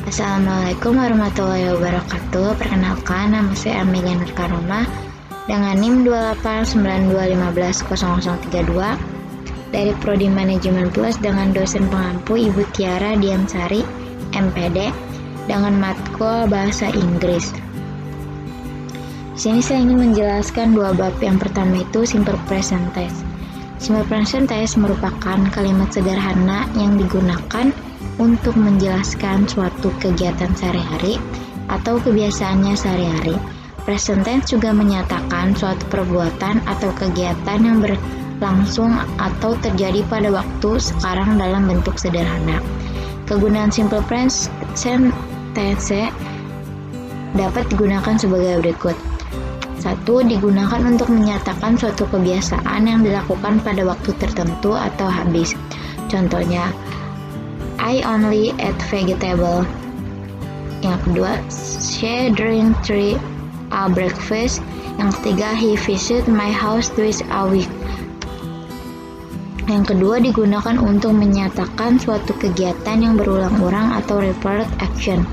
Assalamualaikum warahmatullahi wabarakatuh. Perkenalkan, nama saya Amelia Nur Karoma dengan NIM 28925150032 dari Prodi Manajemen Plus dengan dosen pengampu Ibu Tiara Diansari, MPD, dengan matkul Bahasa Inggris. Di sini saya ingin menjelaskan dua bab. Yang pertama itu simple present tense. Simple present tense merupakan kalimat sederhana yang digunakan untuk menjelaskan suatu kegiatan sehari-hari atau kebiasaannya sehari-hari. Present tense juga menyatakan suatu perbuatan atau kegiatan yang berlangsung atau terjadi pada waktu sekarang dalam bentuk sederhana. Kegunaan simple present tense dapat digunakan sebagai berikut. 1. Digunakan untuk menyatakan suatu kebiasaan yang dilakukan pada waktu tertentu atau habis. Contohnya, I only eat vegetable. Yang kedua, she drink 3 breakfast. Yang ketiga, he visit my house twice a week. Yang kedua, digunakan untuk menyatakan suatu kegiatan yang berulang-ulang atau repeated action.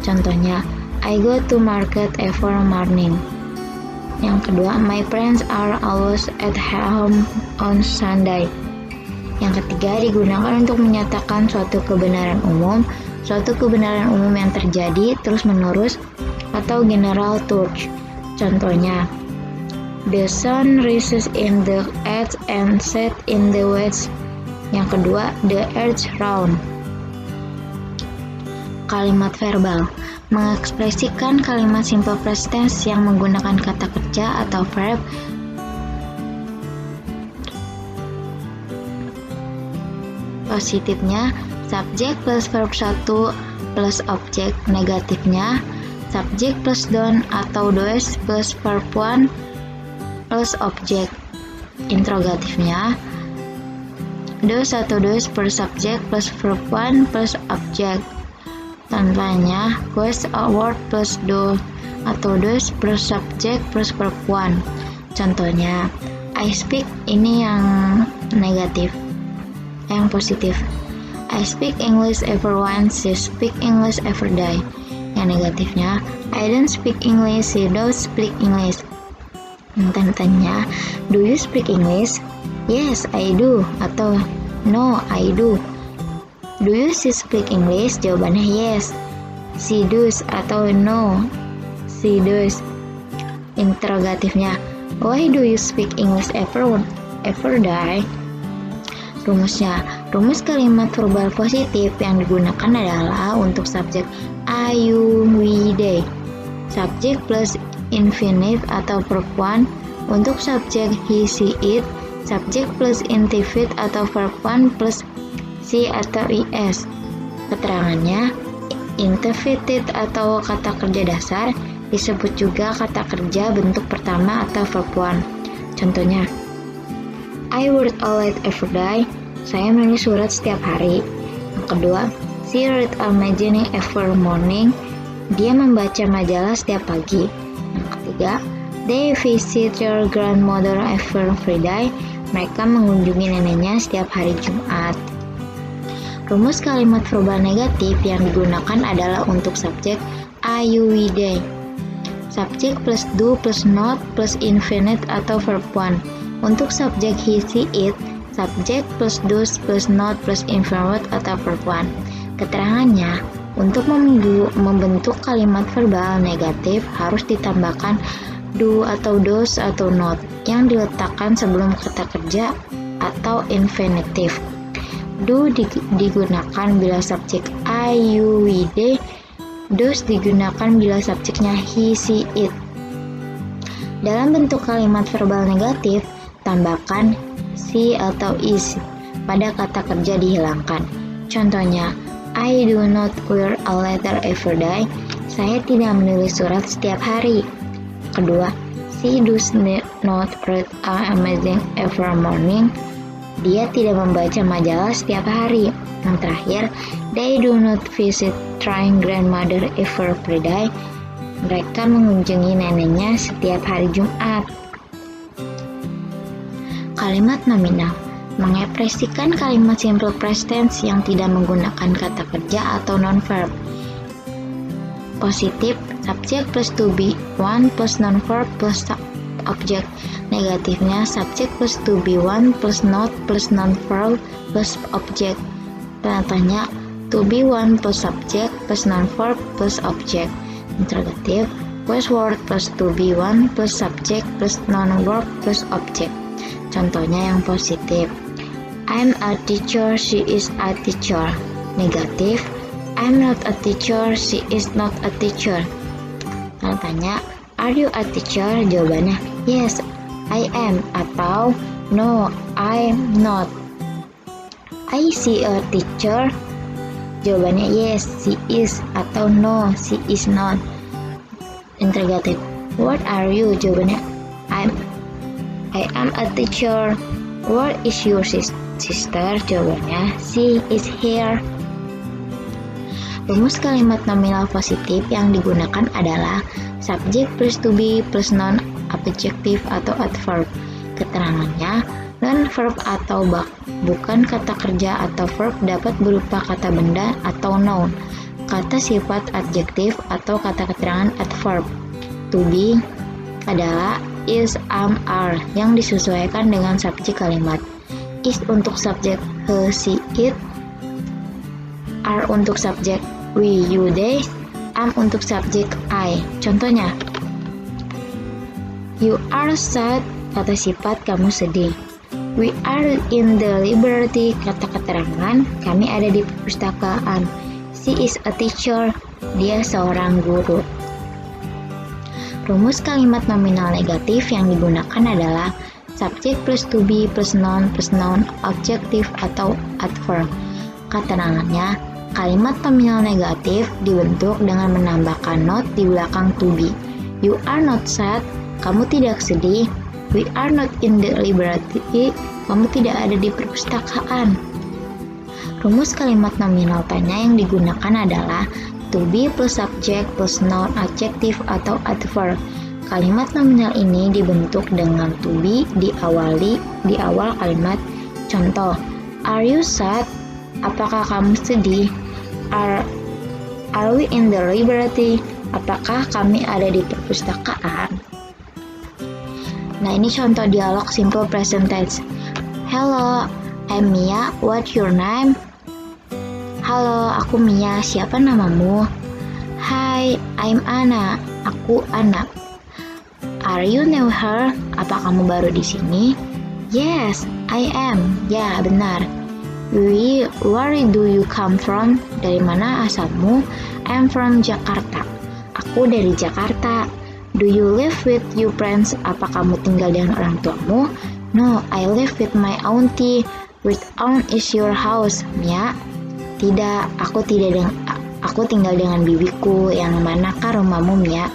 Contohnya, I go to market every morning. Yang kedua, my friends are always at home on Sunday. Yang ketiga, digunakan untuk menyatakan suatu kebenaran umum yang terjadi terus-menerus atau general truth. Contohnya, the sun rises in the east and sets in the west. Yang kedua, the earth round. Kalimat verbal mengekspresikan kalimat simple present tense yang menggunakan kata kerja atau verb. Positifnya, subjek plus verb 1 plus objek. Negatifnya, subjek plus down atau does plus verb 1 plus objek. Interrogatifnya, does atau does per subjek plus verb 1 plus objek. Tandanya, goes word plus do atau does per subjek plus verb 1. Contohnya, I speak, ini yang negatif. Yang positif, I speak English every once, she speak English every day. Yang negatifnya, I don't speak English, she don't speak English. Yang tanya, do you speak English? Yes, I do. Atau no, I do. Do you speak English? Jawabannya yes, she does. Atau no, she does. Interrogatifnya, why do you speak English every day? Rumusnya, rumus kalimat verbal positif yang digunakan adalah untuk subjek I, you, we, they. Subjek plus infinite atau verb 1. Untuk subjek he, she, it. Subjek plus indefinite atau verb 1 plus she atau is. Keterangannya, indefinite atau kata kerja dasar disebut juga kata kerja bentuk pertama atau verb 1. Contohnya, I work all night every day. Saya menulis surat setiap hari. Yang kedua, she read a magazine every morning. Dia membaca majalah setiap pagi. Yang ketiga, they visit their grandmother every Friday. Mereka mengunjungi neneknya setiap hari Jumat. Rumus kalimat verbal negatif yang digunakan adalah untuk subjek I, you, we, they. Subjek plus do plus not plus infinite atau verb 1. Untuk subjek he, she, it, subjek plus does plus not plus infinite atau verb 1. Keterangannya, untuk membentuk kalimat verbal negatif harus ditambahkan do atau does atau not yang diletakkan sebelum kata kerja atau infinitif. Do digunakan bila subjek I, you, we, they. Does digunakan bila subjeknya he, she, it. Dalam bentuk kalimat verbal negatif, tambahkan she atau is pada kata kerja dihilangkan. Contohnya, I do not wear a letter every day. Saya tidak menulis surat setiap hari. Kedua, she does not read a magazine every morning. Dia tidak membaca majalah setiap hari. Yang terakhir, they do not visit their grandmother every Friday. Mereka mengunjungi neneknya setiap hari Jumat. Kalimat nominal mengekspresikan kalimat simple present tense yang tidak menggunakan kata kerja atau non-verb. Positif, subjek plus to be, one plus non-verb plus object. Negatifnya, subjek plus to be, one plus not plus non-verb plus object. Tanda tanya, to be one plus subject plus non-verb plus object. Interrogatif, was word plus to be one plus subject plus non-verb plus object. Contohnya yang positif, I'm a teacher, she is a teacher. Negatif, I'm not a teacher, she is not a teacher. Tanya, are you a teacher? Jawabannya, yes, I am, atau no, I'm not. I see a teacher. Jawabannya, yes, she is, atau no, she is not. Interrogatif, what are you? Jawabannya, I am a teacher. What is your sister? Jawabannya, she is here. Rumus kalimat nominal positif yang digunakan adalah subjek plus to be plus non adjektif atau adverb. Keterangannya, non-verb atau bukan kata kerja atau verb dapat berupa kata benda atau noun, kata sifat adjektif atau kata keterangan adverb. To be adalah is, am, are yang disesuaikan dengan subjek kalimat. Is untuk subjek he, she, it. Are untuk subjek we, you, they. Am untuk subjek I. Contohnya, you are sad, kata sifat kamu sedih. We are in the library, kata keterangan kami ada di perpustakaan. She is a teacher, dia seorang guru. Rumus kalimat nominal negatif yang digunakan adalah subjek plus to be plus noun adjektif atau adverb. Keterangannya, kalimat nominal negatif dibentuk dengan menambahkan not di belakang to be. You are not sad, kamu tidak sedih. We are not in the library, kamu tidak ada di perpustakaan. Rumus kalimat nominal tanya yang digunakan adalah to be plus subject plus noun adjektif atau adverb. Kalimat nominal ini dibentuk dengan to be di awal kalimat. Contoh, are you sad? Apakah kamu sedih? Are we in the library? Apakah kami ada di perpustakaan? Nah, ini contoh dialog simple present tense. Hello, I'm Mia. What's your name? Halo, aku Mia. Siapa namamu? Hi, I'm Anna. Aku Anna. Are you new here? Apa kamu baru di sini? Yes, I am. Ya, benar. Where do you come from? Dari mana asalmu? I'm from Jakarta. Aku dari Jakarta. Do you live with your friends? Apa kamu tinggal dengan orang tuamu? No, I live with my auntie. Which aunt is your house, Mia? Tidak, aku tinggal dengan bibiku. Yang manakah rumahmu, Mia?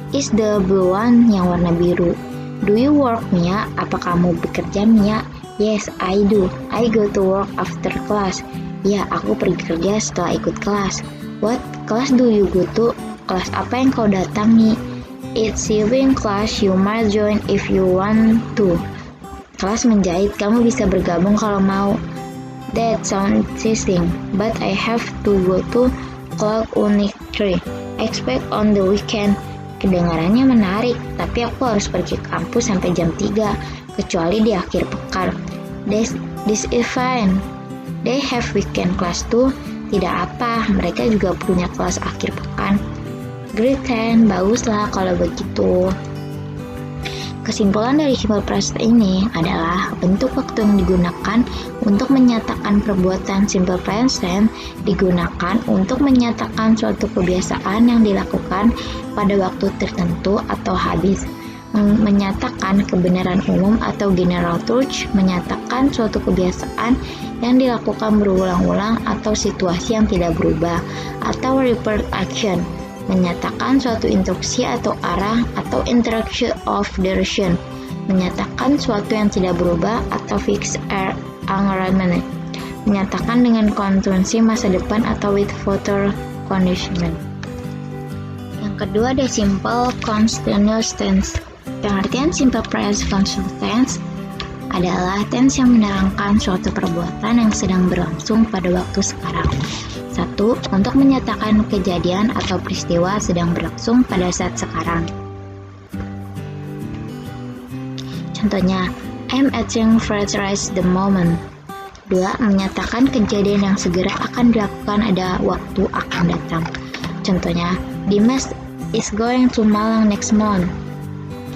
Is the blue one, yang warna biru. Do you work, Mia? Apa kamu bekerja, Mia? Yes, I do. I go to work after class. Ya, aku pergi kerja setelah ikut kelas. What class do you go to? Kelas apa yang kau datangi? It's sewing class, you might join if you want to. Kelas menjahit, kamu bisa bergabung kalau mau. That sounds interesting, but I have to go to Cloud Unique 3. Expect on the weekend. Kedengarannya menarik, tapi aku harus pergi ke kampus sampai jam 3, kecuali di akhir pekan. This is fine. They have weekend class too. Tidak apa, mereka juga punya kelas akhir pekan. Great 10, baguslah kalau begitu. Kesimpulan dari simple present ini adalah bentuk waktu yang digunakan untuk menyatakan perbuatan simple present digunakan untuk menyatakan suatu kebiasaan yang dilakukan pada waktu tertentu atau habis. Menyatakan kebenaran umum atau general truth, menyatakan suatu kebiasaan yang dilakukan berulang-ulang atau situasi yang tidak berubah, atau repeat action, menyatakan suatu instruksi atau arah atau interaction of direction, menyatakan suatu yang tidak berubah atau fixed arrangement, menyatakan dengan konstruksi masa depan atau with future condition. Yang kedua ada simple continuous tense. Pengertian simple present continuous tense adalah tense yang menerangkan suatu perbuatan yang sedang berlangsung pada waktu sekarang. 1. Untuk menyatakan kejadian atau peristiwa sedang berlangsung pada saat sekarang. Contohnya, I'm entering right the moment. 2. Menyatakan kejadian yang segera akan dilakukan ada waktu akan datang. Contohnya, Dimas is going to Malang next month.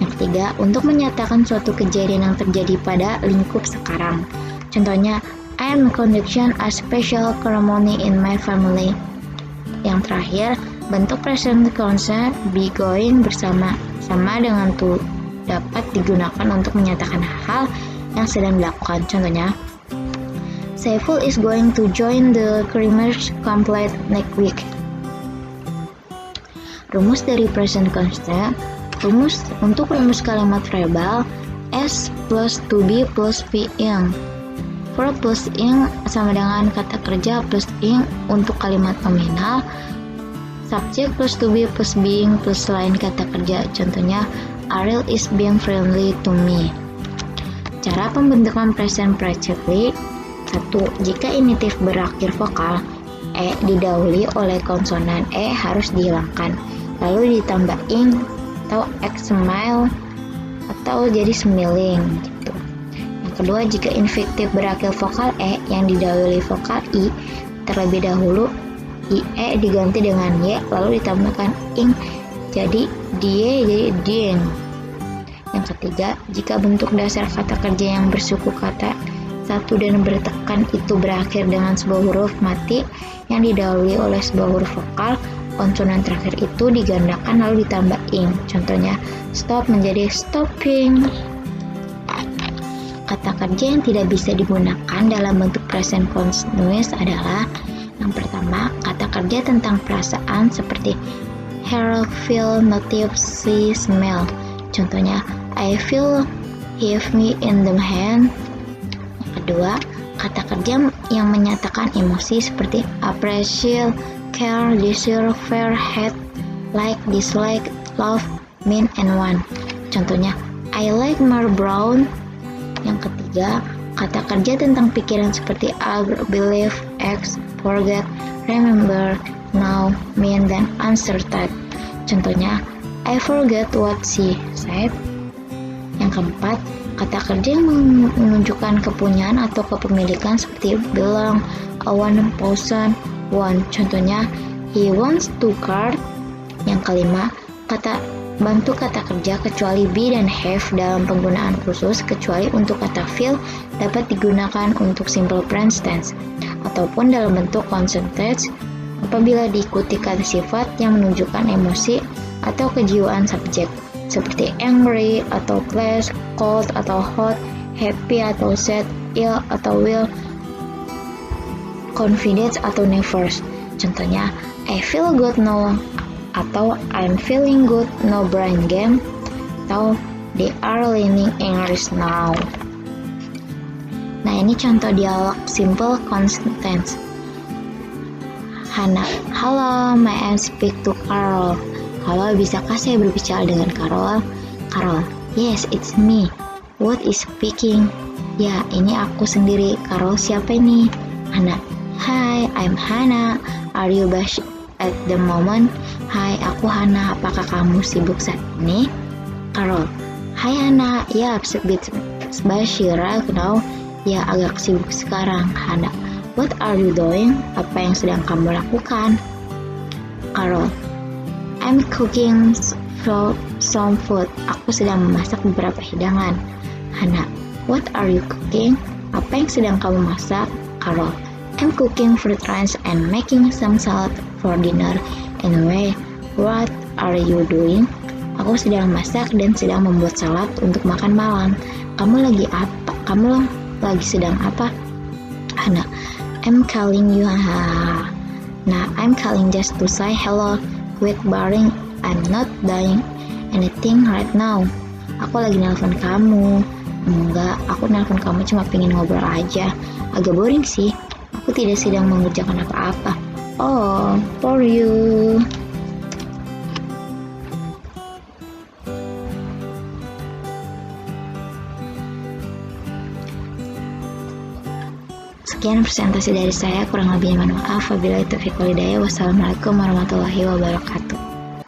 Yang 3. Untuk menyatakan suatu kejadian yang terjadi pada lingkup sekarang. Contohnya, I am conducting a special ceremony in my family. Yang terakhir, bentuk present constant be going bersama dengan to dapat digunakan untuk menyatakan hal yang sedang dilakukan. Contohnya, Saiful is going to join the Creamers Complete next week. Rumus dari present constant. Untuk rumus kalimat verbal, S plus to be plus being. Verb plus ing sama dengan kata kerja plus ing untuk kalimat nominal. Subject plus to be plus being plus lain kata kerja. Contohnya, Ariel is being friendly to me. Cara pembentukan present perfectly. 1. Jika infinitif berakhir vokal E didahului oleh konsonan E harus dihilangkan, lalu ditambah ing atau X smile atau jadi smiling gitu. Kedua, jika infinitif berakhir vokal E yang didahului vokal I terlebih dahulu, IE diganti dengan Y lalu ditambahkan ing jadi die jadi ding. Yang ketiga, jika bentuk dasar kata kerja yang bersuku kata satu dan bertekan itu berakhir dengan sebuah huruf mati yang didahului oleh sebuah huruf vokal, konsonan terakhir itu digandakan lalu ditambah ing. Contohnya, stop menjadi stopping. Kata kerja yang tidak bisa digunakan dalam bentuk present continuous adalah yang pertama, kata kerja tentang perasaan seperti hear, feel, notice, see, smell. Contohnya, I feel have me in the hand. Yang kedua, kata kerja yang menyatakan emosi seperti appreciate, care, desire, fear, hate, like, dislike, love, mean, and want. Contohnya, I like more brown. Yang ketiga, kata kerja tentang pikiran seperti agree, believe, act, forget, remember, know, mean, dan uncertain. Contohnya, I forget what she said. Yang keempat, kata kerja yang menunjukkan kepunyaan atau kepemilikan seperti belong, own, possession, want. Contohnya, he wants to car. Yang kelima, bantu kata kerja kecuali be dan have dalam penggunaan khusus kecuali untuk kata feel dapat digunakan untuk simple present tense ataupun dalam bentuk constant tense apabila diikuti kata sifat yang menunjukkan emosi atau kejiwaan subjek seperti angry atau pleased, cold atau hot, happy atau sad, ill atau will, confident atau nervous. Contohnya, I feel good now atau I'm feeling good, no brain game, atau they are learning English now. Nah, ini contoh dialog simple constant tense. Hana, halo, may I speak to Carol? Halo, bisakah saya berbicara dengan Carol? Carol, yes, it's me. What is speaking? Ya, ini aku sendiri. Carol, siapa ini? Hana, hi, I'm Hana. Are you busy at the moment? Hai, aku Hana. Apakah kamu sibuk saat ini? Carol, hai Hana. Ya, sedikit Bashira, kenal. Ya, agak sibuk sekarang. Hana, what are you doing? Apa yang sedang kamu lakukan? Carol, I'm cooking some food. Aku sedang memasak beberapa hidangan. Hana, what are you cooking? Apa yang sedang kamu masak? Carol, I'm cooking fruit rice and making some salad for dinner. Anyway, what are you doing? Aku sedang masak dan sedang membuat salad untuk makan malam. Kamu lagi apa? Kamu lagi sedang apa? Hana, I'm calling you. Nah, I'm calling just to say hello. Quit boring. I'm not doing anything right now. Aku lagi nelpon kamu. Enggak, aku nelpon kamu cuma pengen ngobrol aja. Agak boring sih. Aku tidak sedang mengerjakan apa-apa. Oh, for you. Sekian presentasi dari saya, kurang lebihnya mohon maaf. Wabillahi taufiq wal hidayah. Wassalamualaikum warahmatullahi wabarakatuh.